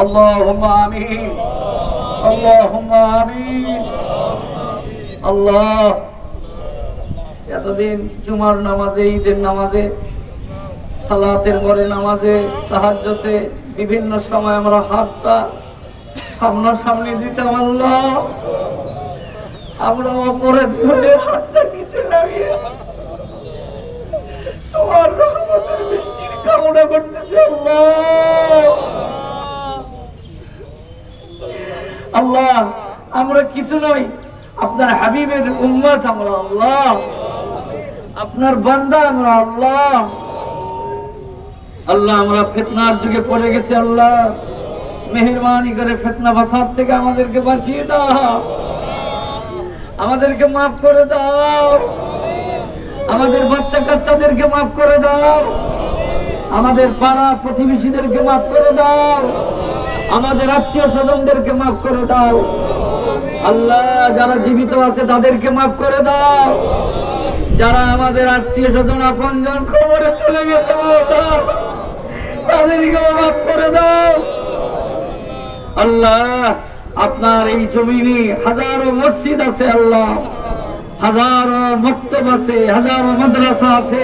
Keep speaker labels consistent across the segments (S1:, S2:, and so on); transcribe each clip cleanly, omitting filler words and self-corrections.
S1: আল্লাহুম্মা আমিন, আল্লাহুম্মা আমিন। আল্লাহ, এতদিন জুমার নামাজে, ঈদের নামাজে, সালাতের পরে নামাজে, তাহাজ্জুদে বিভিন্ন সময় আমরা হাতটা সামনাসামনি দিতাম। আল্লাহ, আমরা অপরাধ হয়ে হাতটা নিচে নামিয়ে তোমার রহমতের বৃষ্টির কামনা করতেছি। আল্লাহ, আমরা কিছু নই, আপনার হাবিবের উম্মত আমরা। আল্লাহ, আপনার বান্দা আমরা। আল্লাহ, আল্লাহ, আমরা ফিতনার যুগে পড়ে গেছি। আল্লাহ, মেহেরবানি করে ফিতনা ফাসাদ থেকে আমাদেরকে বাঁচিয়ে দাও, আমাদেরকে মাফ করে দাও, আমাদের বাচ্চা কাচ্চাদেরকে মাফ করে দাও, আমাদের পাড়া প্রতিবেশীদেরকে মাফ করে দাও, আমাদের আত্মীয় স্বজনদেরকে মাফ করে দাও। আল্লাহ, যারা জীবিত আছে তাদেরকে মাফ করে দাও, যারা আমাদের আত্মীয় স্বজন আপনজন খবরে চলে গেছে তাদেরকেও মাফ করে দাও। আল্লাহ, আপনার এই জমিনে হাজারো মসজিদ আছে। আল্লাহ, হাজারো মক্তব আছে, হাজারো মাদ্রাসা আছে,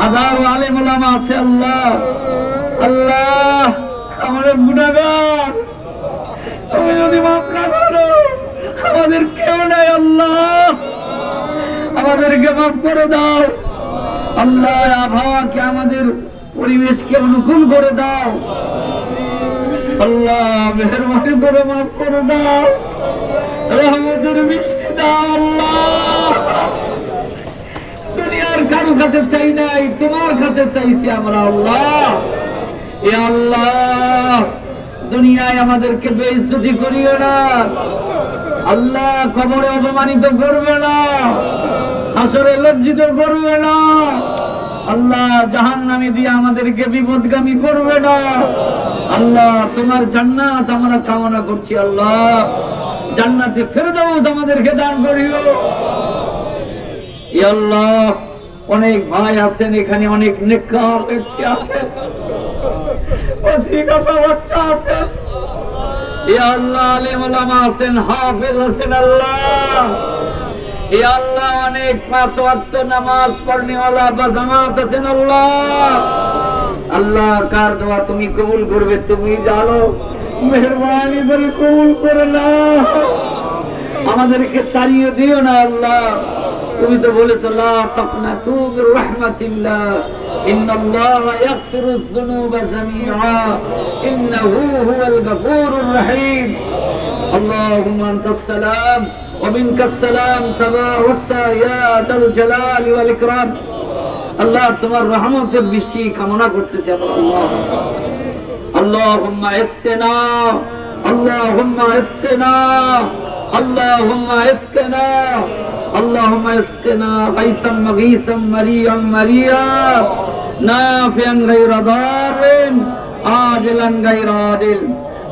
S1: হাজারো আলেম ওলামা আছে। আল্লাহ, আল্লাহ, আমরা গুনাহগার, তুমি যদি মাফ না করো আমাদের কেউ নাই। আল্লাহ, আমাদেরকে মাফ করে দাও। আল্লাহ, আবহাওয়াকে, আমাদের পরিবেশকে অনুকূল করে দাও। আল্লাহ, মেহেরবানি করে মাফ করে দাও, রহমতের বৃষ্টি দাও। আল্লাহ, দুনিয়ার কারো কাছে চাই নাই, তোমার কাছে চাইছি আমরা। আল্লাহ, এ আল্লাহ, দুনিয়ায় আমাদেরকে বেইজ্জতি করিও না। আল্লাহ, কবরে অপমানিত করবে না, হাসরে লজ্জিত করবে না। আল্লাহ, জাহান্নামে দিয়ে আমাদেরকে বিপদগামী করবে না। আল্লাহ, তোমার জান্নাত আমরা কামনা করছি। আল্লাহ, জান্নাতে ফেরদাউস আমাদেরকে দান করিও। ইয়া আল্লাহ, অনেক ভাই আছেন এখানে, অনেক নেককার ব্যক্তি আছেন, ওসিকা বাচ্চা আছেন। ইয়া আল্লাহ, আলেম ওলামা আছেন, হাফেজ আছেন। আল্লাহ, ইয়া আল্লাহ, অনেক পাঁচ ওয়াক্ত নামাজ পড়নেওয়ালা বা জামাত আছেন। আল্লাহ, আল্লাহ, কার দোয়া তুমি কবুল করবে তুমি জানো, মেহেরবানি করে কবুল করে নাও, আমাদেরকে তাড়িয়ে দিও না। আল্লাহ, তুমি তো বলেছো লা তাকনাতু মির রাহমাতিল্লাহ, ইন্নাল্লাহা ইয়াগফিরুয যুনুবা জামিআ, ইন্নাহু হুয়াল গফুরুর রহিম। আল্লাহুম্মা আনতাস সালাম ওয়া মিনকাস সালাম, তাবারাকতা ইয়া যাল জালালি ওয়াল ইকরাম। আল্লাহ, তোমার রহমতের বৃষ্টি কামনা করতেছি। আল্লাহ, আল্লাহুম্মা ইসকিনা, আল্লাহুম্মা ইসকিনা, আল্লাহুম্মা ইসকিনা, আল্লাহুম্মা ইসকিনা গায়সাম মাগীসাম মারিয়াম মারিয়া, নাফিআন গায়রা দারিন, আজিলান গায়রা আজিল।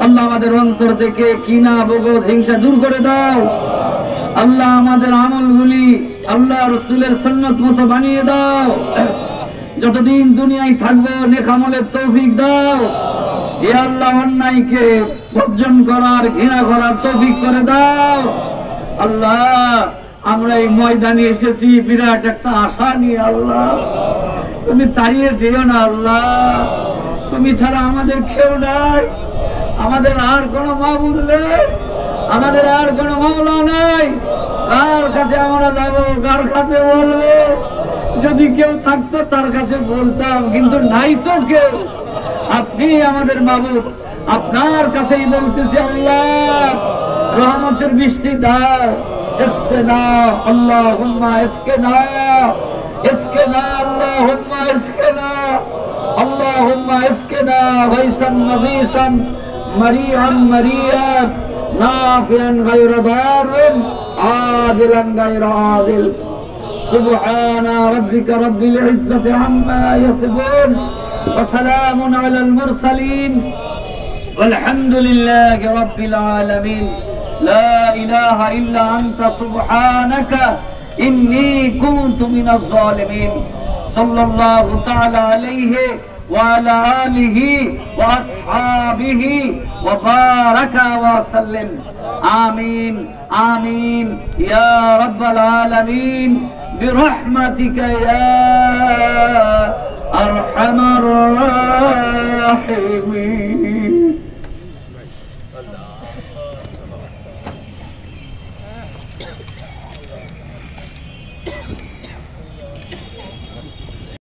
S1: আল্লাহ, আমাদের অন্তর থেকে কিনা, বগদ, হিংসা দূর করে দাও। আল্লাহ, আমাদের আমলগুলি আল্লাহ রাসূলের সুন্নাত মতো বানিয়ে দাও। যতদিন দুনিয়ায় থাকবো নেক আমলের তৌফিক দাও। ইয়া আল্লাহ, অন্যায়কে বর্জন করার, ঘৃণা করার তৌফিক করে দাও। আল্লাহ, আমরা এই ময়দানে এসেছি বিরাট একটা আশা নিয়ে। আল্লাহ, তুমি তাড়িয়ে দিও না। আল্লাহ, তুমি ছাড়া আমাদের কেউ নাই, আমাদের আর কোনো মাবুদ নেই, আমাদের আর কোনো মাওলা নাই। কার কাছে আমরা যাবো, কার কাছে বলবো? যদি কেউ থাকতো তার কাছে বলতাম, কিন্তু নাই তো কেউ। আপনি আমাদের মাবুদ, আপনার কাছেই বলতেছি। আল্লাহ, রহমতের বৃষ্টি দাও, ইসকিনা, আল্লাহুম্মা ইসকিনা, ইসকিনা, আল্লাহুম্মা ইসকিনা, আল্লাহুম্মা ইসকিনা গায়সাম মাগীসাম মারিয়াম মারিয়াত, নাফিআন গায়রা দারিন, আজিলান গায়রা আজিল। সুবহানা রাব্বিকা রাব্বিল ইজ্জাতি আম্মা ইয়াসিফুন ওয়া সালামুন আলাল মুরসালিন ওয়ালহামদুলিল্লাহি রাব্বিল আলামিন। লা ইলাহা ইল্লা আনতা সুবহানাকা ইন্নী কুনতু মিনাজ জালিমিন। সাল্লাল্লাহু তাআলা আলাইহি وعلى آله وأصحابه وبارك وسلم آمين آمين يا رب العالمين برحمتك يا أرحم الراحمين.